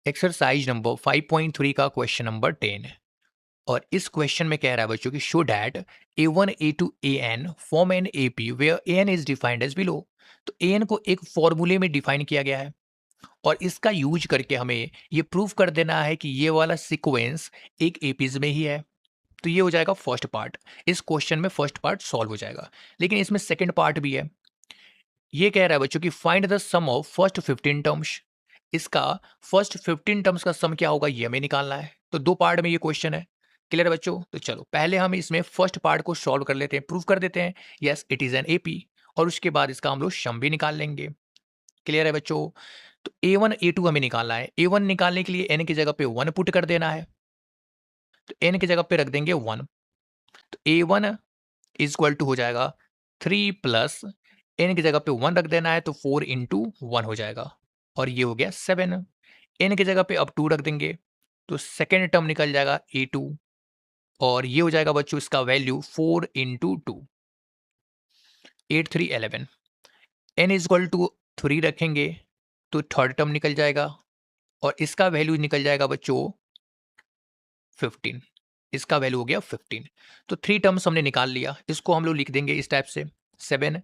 Exercise number 5.3 का question number 10 है और इस क्वेश्चन में कह रहा है बच्चों की show that a1 a2 an form an ap where an is defined as below. तो an को एक फॉर्मूले में डिफाइन किया गया है और इसका यूज करके हमें ये प्रूव कर देना है कि ये वाला सीक्वेंस एक एपीज में ही है। तो ये हो जाएगा फर्स्ट पार्ट। इस क्वेश्चन में फर्स्ट पार्ट सॉल्व हो जाएगा, लेकिन इसमें सेकंड पार्ट भी है। ये कह रहा है बच्चों की find the sum of first 15 terms. इसका फर्स्ट 15 टर्म्स का सम क्या होगा ये हमें निकालना है। तो दो पार्ट में ये क्वेश्चन है। क्लियर है बच्चों? तो चलो पहले हम इसमें फर्स्ट पार्ट को सॉल्व कर लेते हैं, प्रूव कर देते हैं yes it is an AP, और उसके बाद इसका हम लोग सम भी निकाल लेंगे। क्लियर है बच्चों? तो a1 a2 हमें निकालना है। a1 निकालने के लिए n की जगह पे 1 पुट कर देना है, तो n की जगह पे रख देंगे 1। तो a1 इज इक्वल टू हो जाएगा 3 प्लस n की जगह पे 1 रख देना है, तो 4 इंटू 1 हो जाएगा और ये हो गया 7। n की जगह पे अब 2 रख देंगे तो सेकेंड टर्म निकल जाएगा a2 और ये हो जाएगा बच्चों इसका value 4 into 2, 8 3 11। n is equal to 3 रखेंगे तो थर्ड टर्म निकल जाएगा और इसका वैल्यू निकल जाएगा बच्चों 15। इसका वैल्यू हो गया 15। तो 3 टर्म्स हमने निकाल लिया, इसको हम लोग लिख देंगे इस टाइप से 7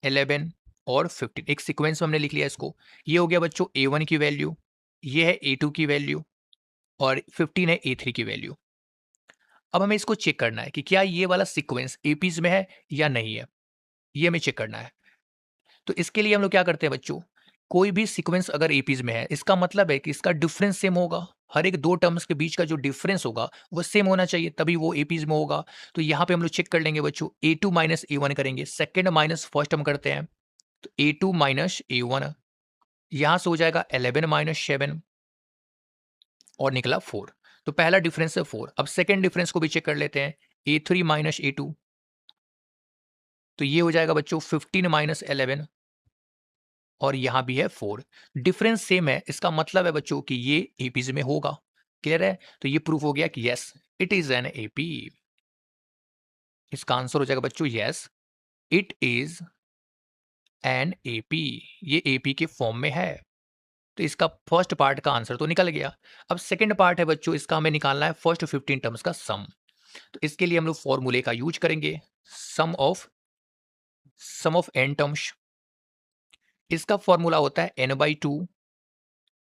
11 और 15। एक सीक्वेंस में हमने लिख लिया इसको। ये हो गया बच्चों a1 की वैल्यू, ये है a2 की वैल्यू और 15 है a3 की वैल्यू। अब हमें इसको चेक करना है कि क्या ये वाला सीक्वेंस एपीज में है या नहीं है, ये हमें चेक करना है। तो इसके लिए हम लोग क्या करते हैं बच्चों, कोई भी सीक्वेंस अगर एपीज में है इसका मतलब है कि इसका डिफरेंस सेम होगा। हर एक दो टर्म्स के बीच का जो डिफरेंस होगा वो सेम होना चाहिए, तभी वो एपीज में होगा। तो यहाँ पे हम लोग चेक कर लेंगे बच्चों, a2 माइनस a1 करेंगे, सेकेंड माइनस फर्स्ट टर्म करते हैं तो a2 माइनस a1, यहां से हो जाएगा 11 माइनस 7 और निकला 4। तो पहला डिफरेंस है 4। अब सेकेंड डिफरेंस को भी चेक कर लेते हैं, a3 माइनस a2, तो ये हो जाएगा बच्चों 15 माइनस 11 और यहां भी है 4। डिफरेंस सेम है, इसका मतलब है बच्चों कि ये एपीज में होगा। क्लियर है? तो ये प्रूफ हो गया कि yes it is an AP. इसका आंसर हो जाएगा बच्चों yes it is an AP, ये एपी के फॉर्म में है। तो इसका फर्स्ट पार्ट का आंसर तो निकल गया। अब सेकंड पार्ट है बच्चों, इसका हमें निकालना है फर्स्ट 15 टर्म्स का सम। तो इसके लिए हम लोग फॉर्मूले का यूज करेंगे, सम ऑफ एन टर्म्स। इसका फॉर्मूला होता है n/2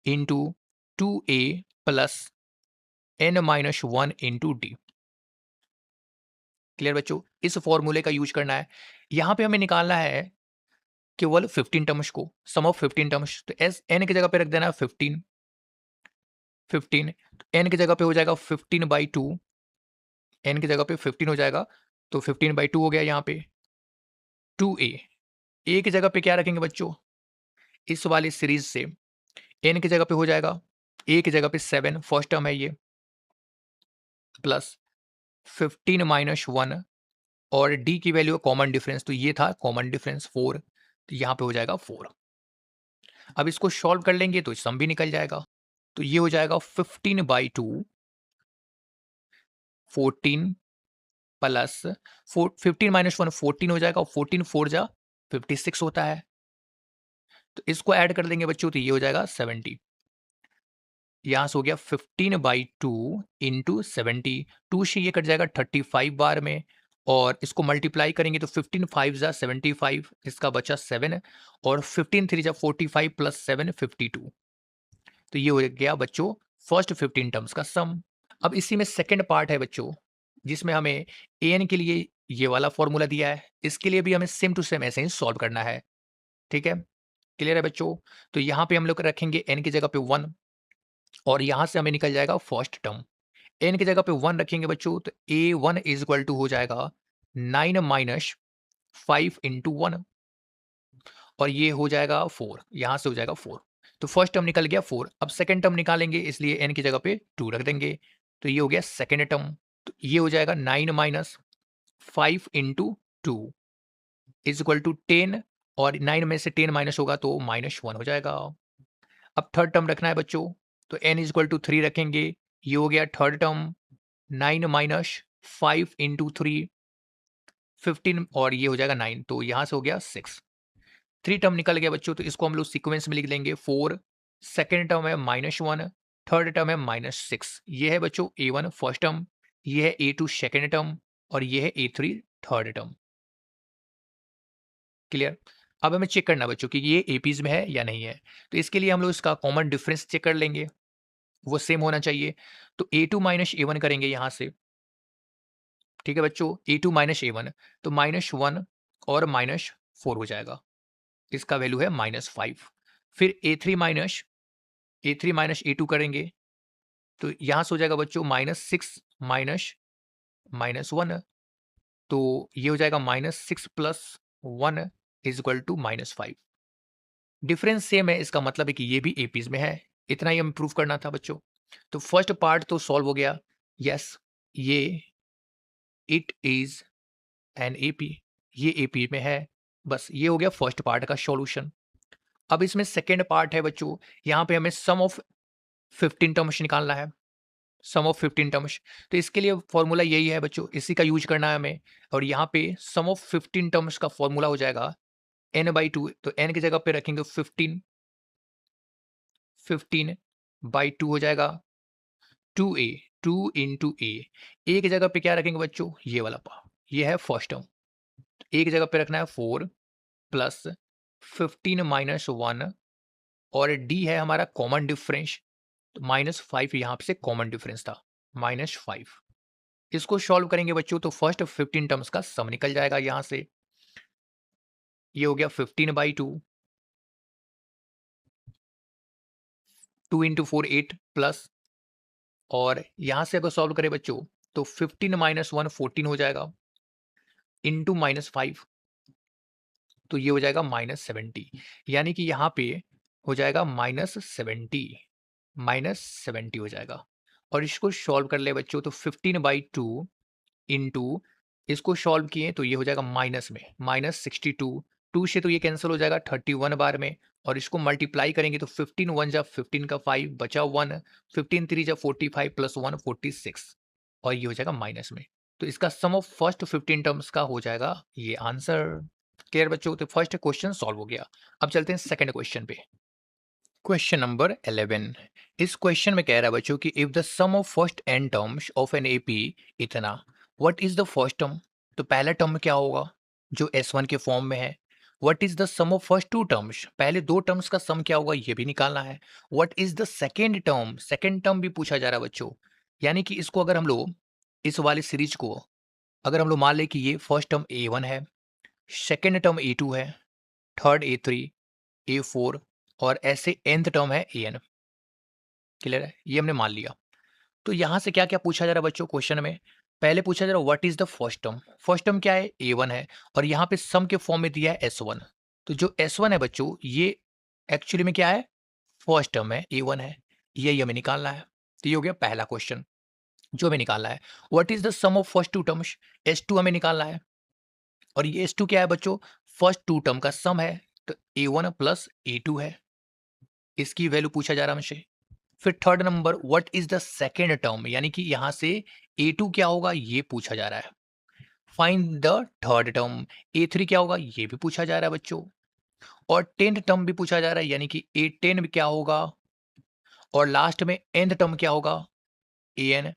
into 2a plus n-1 into D. Clear बच्चों? इस फॉर्मूले का यूज करना है। यहां पे हमें निकालना है केवल 15 टर्म्स को, सम ऑफ 15 टर्म्स। तो एस एन की जगह पे रख देना है 15 15। एन की जगह पे हो जाएगा 15/2, एन की जगह पे 15 हो जाएगा तो 15/2 हो गया। यहाँ पे 2a, ए की जगह पे क्या रखेंगे बच्चों, इस वाली सीरीज से एन की जगह पे हो जाएगा ए की जगह पे 7, फर्स्ट टर्म है ये, प्लस 15-1 और डी की वैल्यू कॉमन डिफरेंस, तो ये था कॉमन डिफरेंस 4, तो यहाँ पे हो जाएगा 4। अब इसको सॉल्व कर लेंगे तो सम भी निकल जाएगा। तो ये हो जाएगा 15/2 14 प्लस 15-1 14 हो जाएगा और 14 4 जा 56 होता है। तो इसको ऐड कर देंगे बच्चों तो ये हो जाएगा 70। यहाँ से हो गया 15/2 इंटू 70, 2 से ये कट जाएगा 35 बार में और इसको मल्टीप्लाई करेंगे तो 15 5 जा 75, इसका बचा 7 और 15 3 जा 45 प्लस 7 52। तो ये हो गया बच्चों फर्स्ट 15 टर्म्स का सम। अब इसी में सेकंड पार्ट है बच्चों, जिसमें हमें an के लिए ये वाला फॉर्मूला दिया है, इसके लिए भी हमें सेम टू सेम ऐसे ही सॉल्व करना है। ठीक है? क्लियर है बच्चों? तो यहाँ पे हम लोग रखेंगे n की जगह पे 1 और यहाँ से हमें निकल जाएगा फर्स्ट टर्म। n की जगह पे 1 रखेंगे बच्चों तो a1 इज इक्वल टू हो जाएगा 9 माइनस 5 इंटू 1 और ये हो जाएगा 4, यहाँ से हो जाएगा 4। तो फर्स्ट टर्म निकल गया 4। अब सेकेंड टर्म निकालेंगे, इसलिए n की जगह पे 2 रख देंगे तो ये हो गया सेकेंड टर्म। तो ये हो जाएगा 9 minus 5 into 2 is equal to 10 और 9 में से 10 माइनस होगा तो -1 हो जाएगा। अब थर्ड टर्म रखना है बच्चों, तो n इज इक्वल टू 3 रखेंगे, ये हो गया थर्ड टर्म 9 माइनस 5 इंटू 3 15 और ये हो जाएगा 9, तो यहाँ से हो गया 6। 3 टर्म निकल गया बच्चों, तो इसको हम लोग सीक्वेंस में लिख लेंगे 4, सेकेंड टर्म है -1 थर्ड टर्म है -6। ये है बच्चों A1 फर्स्ट टर्म, ये है A2 सेकंड टर्म और ये है A3 थर्ड टर्म। क्लियर? अब हमें चेक करना है बच्चों कि ये एपीज़ में है या नहीं है। तो इसके लिए हम लोग इसका कॉमन डिफरेंस चेक कर लेंगे, वो सेम होना चाहिए। तो A2 माइनस A1 करेंगे यहाँ से, ठीक है बच्चों? A2 माइनस A1 तो -1 और -4 हो जाएगा। इसका वैल्यू है -5। फिर A3 माइनस A2 करेंगे, तो यहाँ से हो जाएगा बच्चों -6 माइनस -1, तो ये हो जाएगा -6 plus 1 is equal to -5। Difference same है, इसका मतलब है कि ये भी एपीज़ में है। इतना ही हमें प्रूव करना था बच्चों। तो फर्स्ट पार्ट तो सॉल्व हो गया। यस, ये इट इज़ एन एपी, ये एपी में है। बस ये हो गया फर्स्ट पार्ट का सॉल्यूशन। अब इसमें सेकंड पार्ट है बच्चों, यहाँ पे हमें सम ऑफ 15 टर्म्स निकालना है। सम ऑफ 15 टर्म्स, तो इसके लिए फॉर्मूला यही है बच्चों, इसी का यूज करना है हमें। और यहाँ पे सम ऑफ 15 टर्म्स का फॉर्मूला हो जाएगा n/2। तो n की जगह पे रखेंगे 15, 15/2 हो जाएगा 2a, 2 इंटू ए की जगह पे क्या रखेंगे बच्चों, ये वाला पा, ये है फर्स्ट टर्म। ए की जगह पे रखना है 4 प्लस 15 माइनस 1 और डी है हमारा कॉमन डिफरेंस, तो -5 यहाँ से कॉमन डिफरेंस था, -5। इसको सॉल्व करेंगे बच्चों तो फर्स्ट 15 टर्म्स का सम निकल जाएगा यहाँ से। ये हो गया 15/2, 2 इंटू 4 8 प्लस, और यहाँ से अगर सॉल्व करें बच्चों तो 15 माइनस 1 14 हो जाएगा इंटू -5, तो ये हो जाएगा -70। यानी कि यहाँ पे हो जाएगा -70, -70 हो जाएगा। और इसको सॉल्व कर ले बच्चों तो 15/2 इंटू, इसको सॉल्व किए तो ये हो जाएगा माइनस में -62, 2 से तो ये कैंसिल हो जाएगा 31 बार में, और इसको मल्टीप्लाई करेंगे तो 15 1 जा 15 का 5 बचा 1, 15 3 जा 45 प्लस 1 46, और ये हो जाएगा माइनस में। तो इसका सम ऑफ फर्स्ट 15 टर्म्स का हो जाएगा ये आंसर। क्लियर बच्चों? तो फर्स्ट क्वेश्चन सॉल्व हो गया। अब चलते हैं सेकंड क्वेश्चन पे। क्वेश्चन नंबर 11, इस क्वेश्चन में कह रहा है बच्चों कि if the sum of first n terms of an AP इतना, what is the first term? तो पहला टर्म क्या होगा जो S1 के फॉर्म में है? What is the sum of first two terms? पहले दो टर्म्स का सम क्या होगा ये भी निकालना है। What is the second term? Second term भी पूछा जा रहा है बच्चों। यानी कि इसको अगर हम लोग, इस वाली सीरीज को अगर हम लोग मान ले कि ये फर्स्ट टर्म A1 है, सेकेंड टर्म A2 है, थर्ड A3, A4 और ऐसे nth टर्म है an। क्लियर है? ये हमने मान लिया। तो यहाँ से क्या-क्या पूछा जा रहा है बच्चों क्वेश्चन में? पहले पूछा जा रहा है what is the first term? First term क्या है? A1 है, और यहाँ पे सम के फॉर्म में दिया है S1। तो जो S1 है बच्चों, ये एक्चुअली में क्या है? फर्स्ट टर्म है, A1 है। यही हमें निकालना है। तो ये हो गया पहला क्वेश्चन जो हमें निकालना है। What is the sum of first two terms? S2 हमें निकालना है, और ये S2 क्या है बच्चों? फर्स्ट टू टर्म का सम है, तो A1 प्लस A2 है। इसकी वैल्यू पूछा जा रहा है हमसे। फिर third number, what is the second term? यानी कि यहाँ से A2 क्या होगा ये पूछा जा रहा है। Find the third term. A3 क्या होगा ये भी पूछा जा रहा है बच्चों। और टेंथ टर्म भी पूछा जा रहा है, यानी कि A10 भी क्या होगा, और लास्ट में nth टर्म क्या होगा, an,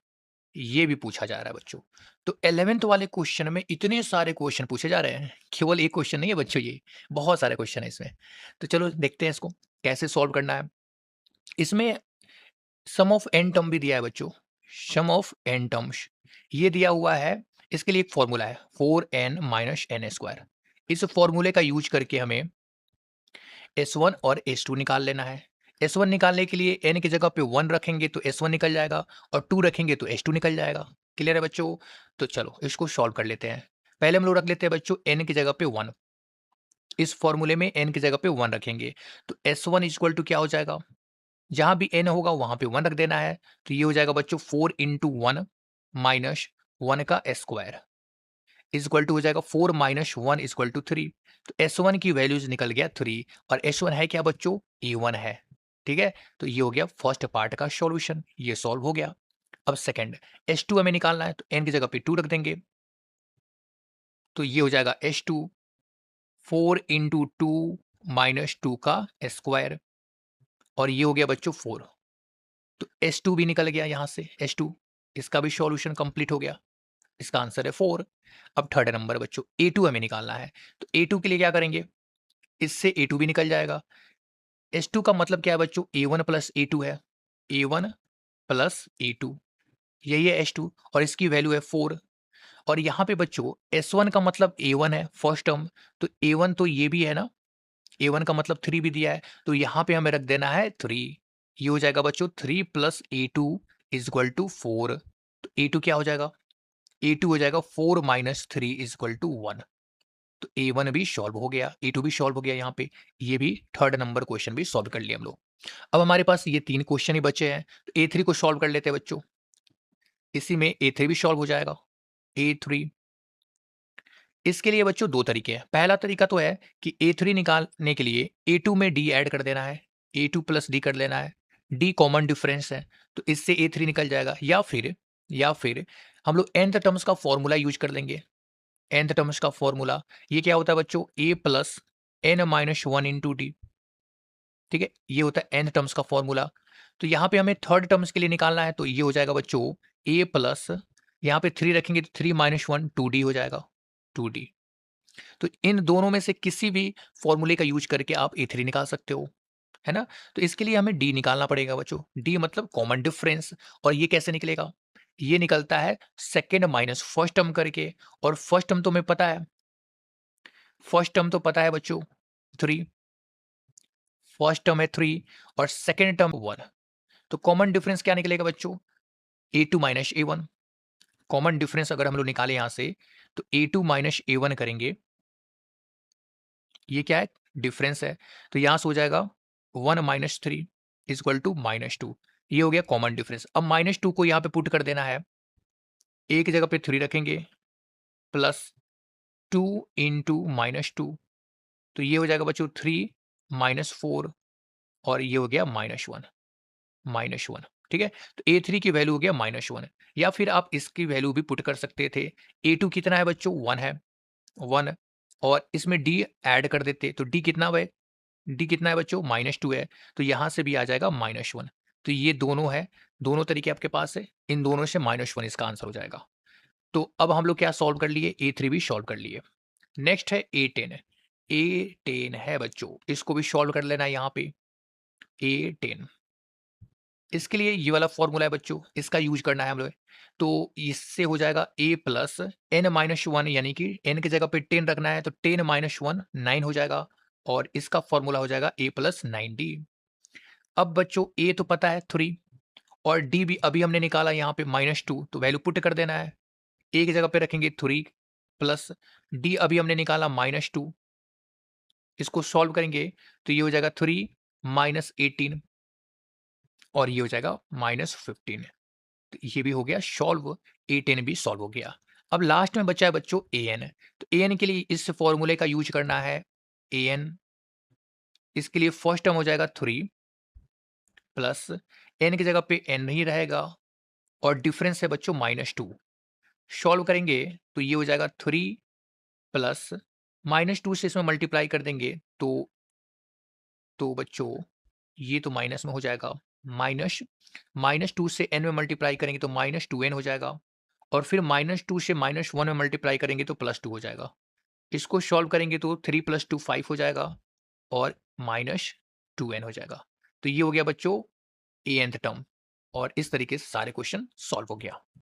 ये भी पूछा जा रहा है बच्चों। तो 11th वाले क्वेश्चन में इतने सारे क्वेश्चन पूछे जा रहे हैं, केवल एक क्वेश्चन नहीं है बच्चों, ये बहुत सारे क्वेश्चन है इसमें। तो चलो देखते हैं इसको कैसे सॉल्व करना है। इसमें सम ऑफ एन टर्म भी दिया है बच्चों, सम ऑफ एन टर्म्स ये दिया हुआ है। इसके लिए एक फॉर्मूला है 4n माइनस एन स्क्वायर। इस फॉर्मूले का यूज करके हमें S1 और S2 निकाल लेना है। S1 निकालने के लिए n की जगह पे 1 रखेंगे तो S1 निकल जाएगा, और 2 रखेंगे तो S2 निकल जाएगा। क्लियर है बच्चों? तो चलो इसको सॉल्व कर लेते हैं। पहले हम लोग रख लेते हैं बच्चों n की जगह पे 1। इस फॉर्मूले में n की जगह पे 1 रखेंगे तो S1 इक्वल टू क्या हो जाएगा, जहाँ भी n होगा वहाँ पे 1 रख देना है। तो ये हो जाएगा बच्चों 4 इंटू 1 माइनस 1 का स्क्वायर इज इक्वल टू हो जाएगा 4 माइनस 1 इक्वल टू 3। तो S1 की वैल्यूज निकल गया 3, और S1 है क्या बच्चों, A1 है। ठीक है, तो ये हो गया फर्स्ट पार्ट का सॉल्यूशन, ये सॉल्व हो गया। अब सेकंड, S2 हमें निकालना है, तो n की जगह पे 2 रख देंगे, तो ये हो जाएगा S2 4 इंटू 2 माइनस 2 का स्क्वायर, और ये हो गया बच्चों 4। तो S2 भी निकल गया यहाँ से, S2 इसका भी सॉल्यूशन कंप्लीट हो गया। इसका आंसर है 4। अब थर्ड नंबर बच्चों A2 हमें निकालना है। तो A2 के लिए क्या करेंगे? इससे A2 भी निकल जाएगा। S2 का मतलब क्या है बच्चों? A1 प्लस A2 है। A1 प्लस A2 यही है S2 और इसकी वैल्यू है 4। और यहाँ पे बच्चों S1 का मतलब A1 है फर्स्ट टर्म, तो A1 तो ये भी है ना, A1 का मतलब 3 भी दिया है, तो यहाँ पे हमें रख देना है 3। ये हो जाएगा बच्चों 3 plus A2 is equal to 4। तो A2 क्या हो जाएगा? A2 हो जाएगा 4 माइनस 3 इज इक्वल टू 1। तो A1 भी सॉल्व हो गया, A2 भी सॉल्व हो गया यहाँ पे। ये भी थर्ड नंबर क्वेश्चन भी सॉल्व कर लिया हम लोग। अब हमारे पास ये 3 क्वेश्चन ही बचे हैं, तो A3 को सॉल्व कर लेते हैं बच्चों। इसी में A3 भी सॉल्व हो जाएगा। A3 इसके लिए बच्चों 2 तरीके हैं। पहला तरीका तो है कि A3 निकालने के लिए A2 में D ऐड कर देना है, A2 प्लस D कर लेना है। D कॉमन डिफरेंस है, तो इससे A3 निकल जाएगा। या फिर हम लोग nth टर्म्स का फॉर्मूला यूज कर लेंगे। nth टर्म्स का फॉर्मूला ये क्या होता है बच्चों? A plus n minus 1 into D. ठीक है, ये होता है nth टर्म्स का फॉर्मूला। तो यहाँ पे हमें थर्ड टर्म्स के लिए निकालना है, तो ये हो जाएगा बच्चों A प्लस, यहाँ पे 3 रखेंगे तो 3 माइनस 1 2D हो जाएगा, 2D। तो इन दोनों में से किसी भी फॉर्मूले का यूज करके आप A3 निकाल सकते हो, है ना? तो इसके लिए हमें D निकालना पड़ेगा बच्चों। D मतलब कॉमन डिफरेंस। और ये कैसे निकलेगा? ये निकलता है सेकंड माइनस फर्स्ट टर्म करके। और फर्स्ट टर्म तो हमें पता है, फर्स्ट टर्म तो पता है बच्चों 3, फर्स्ट टर्म है 3 और सेकंड टर्म 1। तो कॉमन डिफरेंस क्या निकलेगा बच्चों? A2 minus A1। Common difference अगर हम लोग निकाले यहाँ से, तो A2 माइनस A1 करेंगे, ये क्या है? डिफरेंस है। तो यहाँ से हो जाएगा 1 minus 3 is equal to minus 2। ये हो गया कॉमन डिफरेंस। अब माइनस 2 को यहाँ पे पुट कर देना है, ए की जगह पे 3 रखेंगे प्लस 2 इंटू माइनस 2। तो ये हो जाएगा बच्चों 3 माइनस 4 और ये हो गया -1, -1। ठीक है, तो A3 की वैल्यू हो गया -1। या फिर आप इसकी वैल्यू भी पुट कर सकते थे। A2 कितना है बच्चों? 1 है, 1। और इसमें D ऐड कर देते, तो D कितना है? डी कितना है बच्चों? -2 है, तो यहाँ से भी आ जाएगा -1। तो ये दोनों है, दोनों तरीके आपके पास है, इन दोनों से -1 इसका आंसर हो जाएगा। तो अब हम लोग क्या सॉल्व कर लिए? A3 भी सॉल्व कर लिए। नेक्स्ट है A10। A10 है बच्चों, इसको भी सॉल्व कर लेना है यहाँ पे। A10 इसके लिए ये वाला फॉर्मूला है बच्चों, इसका यूज करना है हम लोग। तो इससे हो जाएगा A प्लस n माइनस 1, यानी कि n की जगह पे 10 रखना है, तो 10 माइनस 1 9 हो जाएगा। और इसका फॉर्मूला हो जाएगा A प्लस 9D। अब बच्चों A तो पता है 3 और D भी अभी हमने निकाला यहाँ पे -2, तो वैल्यू पुट कर देना है। A की जगह पे रखेंगे 3 प्लस D अभी हमने निकाला -2, इसको सॉल्व करेंगे तो ये हो जाएगा 3 माइनस 18 और ये हो जाएगा -15। तो ये भी हो गया सॉल्व, A10 भी सॉल्व हो गया। अब लास्ट में बचा है बच्चों AN। तो AN के लिए इस फॉर्मूले का यूज करना है। AN इसके लिए फर्स्ट टर्म हो जाएगा 3 प्लस n की जगह पे n ही रहेगा और डिफरेंस है बच्चों -2। सॉल्व करेंगे तो ये हो जाएगा 3 प्लस -2 से इसमें मल्टीप्लाई कर देंगे तो बच्चों ये तो माइनस में हो जाएगा। -2 से n में मल्टीप्लाई करेंगे तो -2n हो जाएगा। और फिर -2 से -1 में मल्टीप्लाई करेंगे तो +2 हो जाएगा। इसको सॉल्व करेंगे तो 3 + 2 5 हो जाएगा और -2n हो जाएगा। तो ये हो गया बच्चों nth टर्म। और इस तरीके से सारे क्वेश्चन सॉल्व हो गया।